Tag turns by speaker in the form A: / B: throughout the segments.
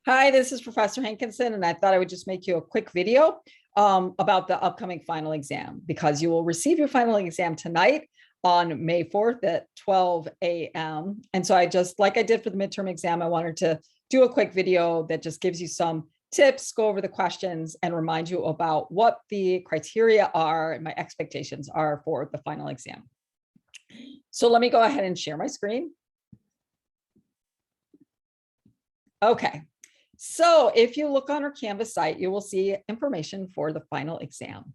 A: Hi, this is Professor Hankinson, and I thought I would just make you a quick video about the upcoming final exam because you will receive your final exam tonight on May 4th at 12 a.m. And so like I did for the midterm exam, I wanted to do a quick video that just gives you some tips, go over the questions, and remind you about what the criteria are and my expectations are for the final exam. So let me go ahead and share my screen. Okay. So if you look on our Canvas site, you will see information for the final exam.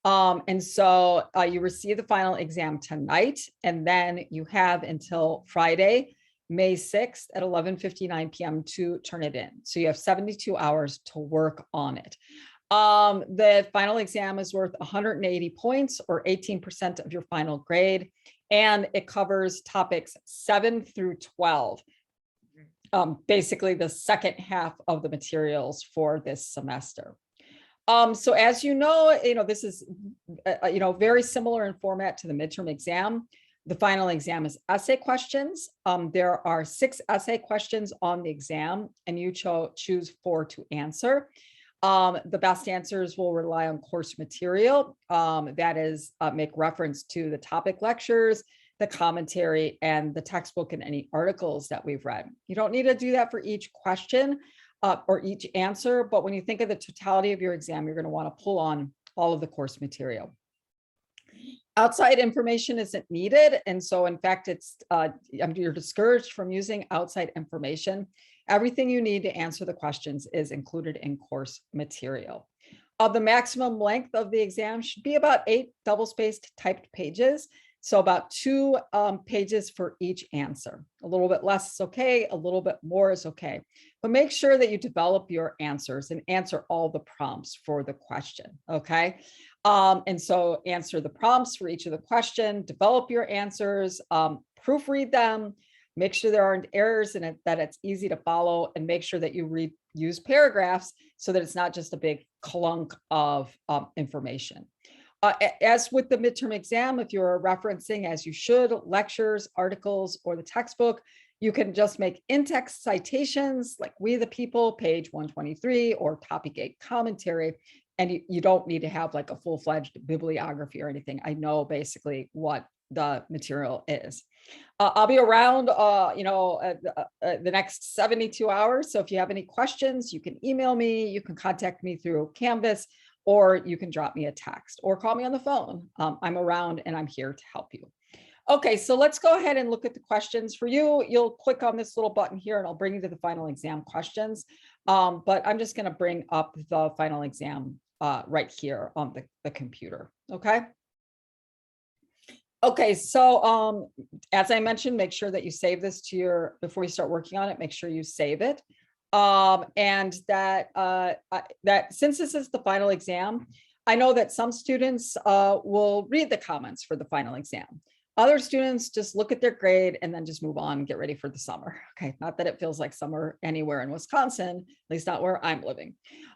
A: You receive the final exam tonight, and then you have until Friday, May 6th at 11:59 p.m. to turn it in. So you have 72 hours to work on it. The final exam is worth 180 points or 18% of your final grade, and it covers topics 7 through 12. Basically the second half of the materials for this semester. So as you know, this is, very similar in format to the midterm exam. The final exam is essay questions. There are 6 essay questions on the exam, and you choose 4 to answer. The best answers will rely on course material. That is, make reference to the topic lectures, the commentary, and the textbook and any articles that we've read. You don't need to do that for each question or each answer, but when you think of the totality of your exam, you're going to want to pull on all of the course material. Outside information isn't needed, and so in fact, you're discouraged from using outside information. Everything you need to answer the questions is included in course material. The maximum length of the exam should be about 8 double-spaced typed pages. So about 2 pages for each answer. A little bit less is okay, a little bit more is okay. But make sure that you develop your answers and answer all the prompts for the question, okay? And so answer the prompts for each of the question, develop your answers, proofread them, make sure there aren't errors in it, that it's easy to follow, and make sure that you use paragraphs so that it's not just a big clunk of information. As with the midterm exam, if you're referencing, as you should, lectures, articles, or the textbook, you can just make in-text citations like We the People, page 123, or topic 8 commentary, and you don't need to have like a full-fledged bibliography or anything. I know basically what the material is. I'll be around, the next 72 hours. So if you have any questions, you can email me, you can contact me through Canvas, or you can drop me a text or call me on the phone. I'm around and I'm here to help you. Okay, so let's go ahead and look at the questions for you. You'll click on this little button here and I'll bring you to the final exam questions. But I'm just gonna bring up the final exam right here on the computer, okay? Okay, so as I mentioned, make sure that you save this to before you start working on it, make sure you save it. And that since this is the final exam, I know that some students will read the comments for the final exam. Other students just look at their grade and then just move on and get ready for the summer. Okay, not that it feels like summer anywhere in Wisconsin, at least not where I'm living.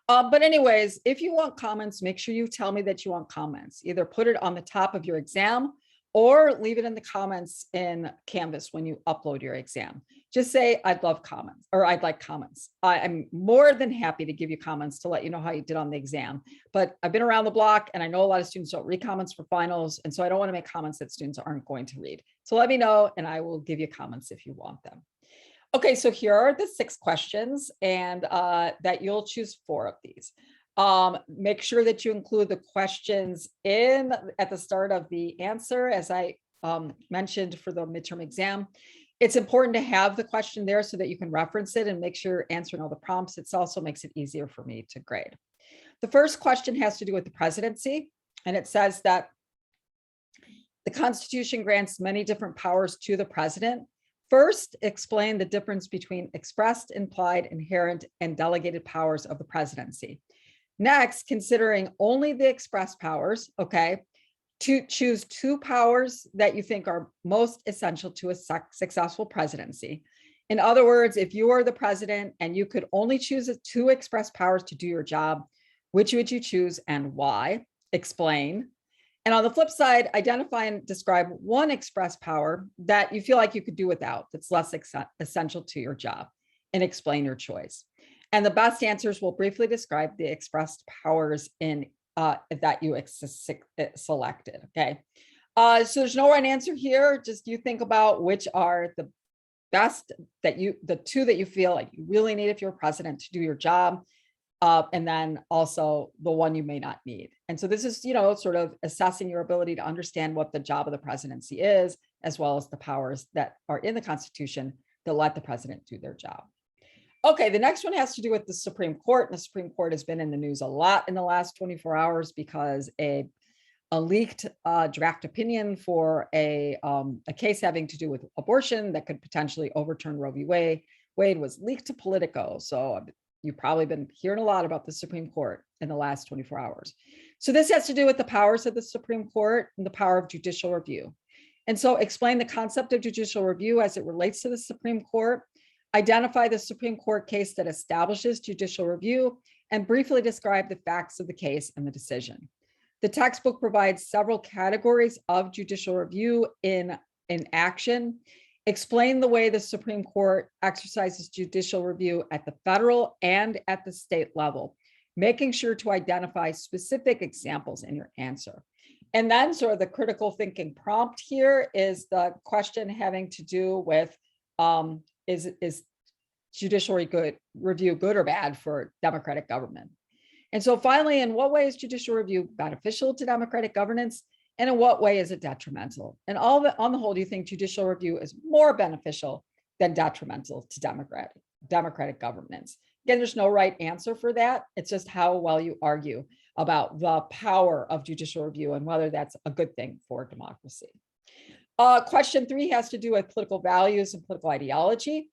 A: But anyways, if you want comments, make sure you tell me that you want comments. Either put it on the top of your exam or leave it in the comments in Canvas when you upload your exam. Just say, I'd love comments, or I'd like comments. I'm more than happy to give you comments to let you know how you did on the exam. But I've been around the block and I know a lot of students don't read comments for finals. And so I don't want to make comments that students aren't going to read. So let me know and I will give you comments if you want them. Okay, so here are the 6 questions, and that you'll choose 4 of these. Make sure that you include the questions at the start of the answer, as I mentioned for the midterm exam. It's important to have the question there so that you can reference it and make sure you're answering all the prompts. It also makes it easier for me to grade. The first question has to do with the presidency, and it says that the Constitution grants many different powers to the president. First, explain the difference between expressed, implied, inherent, and delegated powers of the presidency. Next, considering only the express powers, okay, to choose 2 powers that you think are most essential to a successful presidency. In other words, if you are the president and you could only choose 2 express powers to do your job, which would you choose and why? Explain. And on the flip side, identify and describe 1 express power that you feel like you could do without, that's less essential to your job, and explain your choice. And the best answers will briefly describe the expressed powers in that you selected. Okay. So there's no right answer here. Just you think about which are the best the two that you feel like you really need if you're president to do your job. And then also the one you may not need. And so this is, sort of assessing your ability to understand what the job of the presidency is, as well as the powers that are in the Constitution that let the president do their job. Okay, the next one has to do with the Supreme Court. And the Supreme Court has been in the news a lot in the last 24 hours because a leaked draft opinion for a case having to do with abortion that could potentially overturn Roe v. Wade was leaked to Politico. So you've probably been hearing a lot about the Supreme Court in the last 24 hours. So this has to do with the powers of the Supreme Court and the power of judicial review. And so explain the concept of judicial review as it relates to the Supreme Court, identify the Supreme Court case that establishes judicial review, and briefly describe the facts of the case and the decision. The textbook provides several categories of judicial review in action. Explain the way the Supreme Court exercises judicial review at the federal and at the state level, making sure to identify specific examples in your answer. And then sort of the critical thinking prompt here is the question having to do with, is judicial review good or bad for democratic government? And so finally, in what way is judicial review beneficial to democratic governance? And in what way is it detrimental? And on the whole, do you think judicial review is more beneficial than detrimental to democratic governance? Again, there's no right answer for that. It's just how well you argue about the power of judicial review and whether that's a good thing for democracy. Question 3 has to do with political values and political ideology.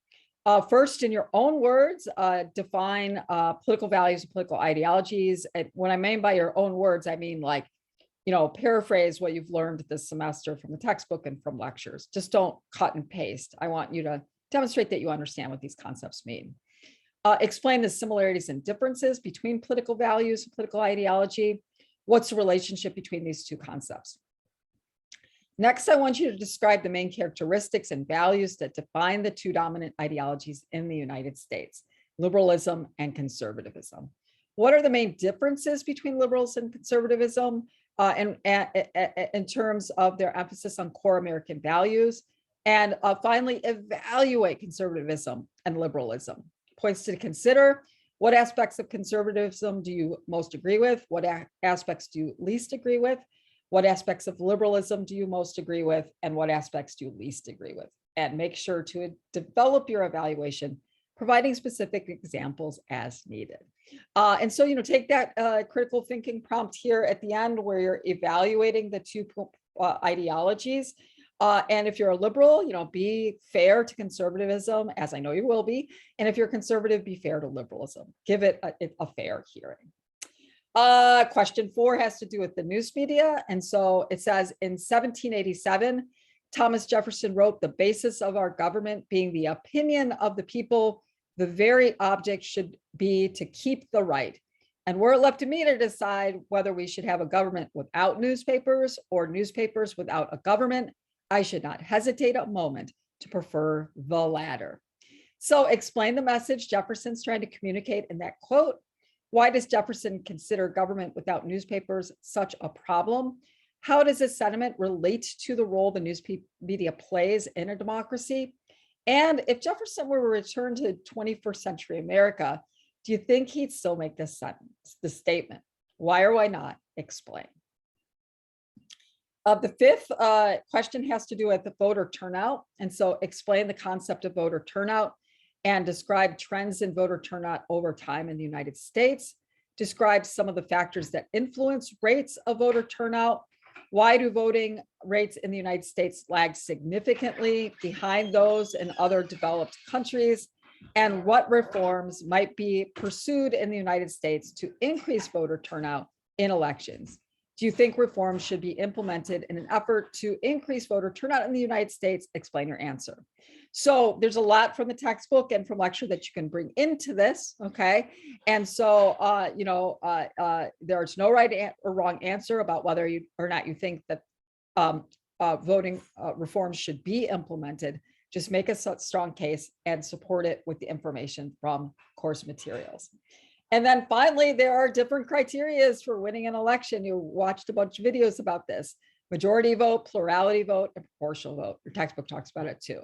A: First, in your own words, define political values and political ideologies. And what I mean by your own words, I mean like, paraphrase what you've learned this semester from the textbook and from lectures. Just don't cut and paste. I want you to demonstrate that you understand what these concepts mean. Explain the similarities and differences between political values and political ideology. What's the relationship between these two concepts? Next, I want you to describe the main characteristics and values that define the two dominant ideologies in the United States, liberalism and conservatism. What are the main differences between liberals and conservatism in terms of their emphasis on core American values? And finally, evaluate conservatism and liberalism. Points to consider: what aspects of conservatism do you most agree with? What aspects do you least agree with? What aspects of liberalism do you most agree with? And what aspects do you least agree with? And make sure to develop your evaluation, providing specific examples as needed. And so, take that critical thinking prompt here at the end where you're evaluating the two ideologies. And if you're a liberal, be fair to conservatism, as I know you will be. And if you're conservative, be fair to liberalism. Give it a fair hearing. Question 4 has to do with the news media. And so it says, in 1787, Thomas Jefferson wrote, "The basis of our government being the opinion of the people, the very object should be to keep the right. And were it left to me to decide whether we should have a government without newspapers or newspapers without a government, I should not hesitate a moment to prefer the latter." So explain the message Jefferson's trying to communicate in that quote. Why does Jefferson consider government without newspapers such a problem? How does this sentiment relate to the role the news media plays in a democracy? And if Jefferson were to return to 21st century America, do you think he'd still make this statement? Why or why not? Explain. The 5th question has to do with the voter turnout. And so explain the concept of voter turnout and describe trends in voter turnout over time in the United States. Describe some of the factors that influence rates of voter turnout. Why do voting rates in the United States lag significantly behind those in other developed countries? And what reforms might be pursued in the United States to increase voter turnout in elections? Do you think reforms should be implemented in an effort to increase voter turnout in the United States? Explain your answer. So there's a lot from the textbook and from lecture that you can bring into this, okay? And so, there's no right or wrong answer about whether or not you think that voting reforms should be implemented. Just make a strong case and support it with the information from course materials. And then finally, there are different criteria for winning an election. You watched a bunch of videos about this: majority vote, plurality vote, and proportional vote. Your textbook talks about it too.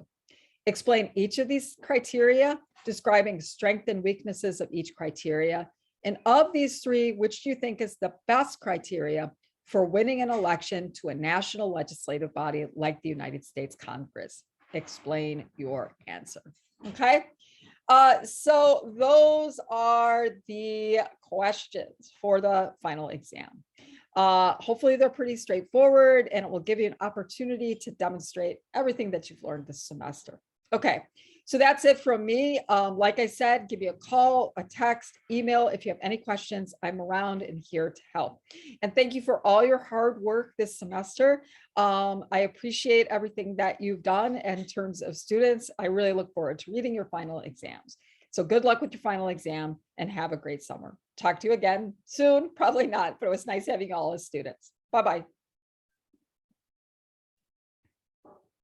A: Explain each of these criteria, describing strengths and weaknesses of each criteria. And of these three, which do you think is the best criteria for winning an election to a national legislative body like the United States Congress? Explain your answer. Okay. So those are the questions for the final exam. Hopefully they're pretty straightforward, and it will give you an opportunity to demonstrate everything that you've learned this semester. Okay, so that's it from me. Like I said, give me a call, a text, email if you have any questions. I'm around and here to help. And thank you for all your hard work this semester. I appreciate everything that you've done in terms of students. I really look forward to reading your final exams. So good luck with your final exam and have a great summer. Talk to you again soon. Probably not, but it was nice having you all as students. Bye-bye.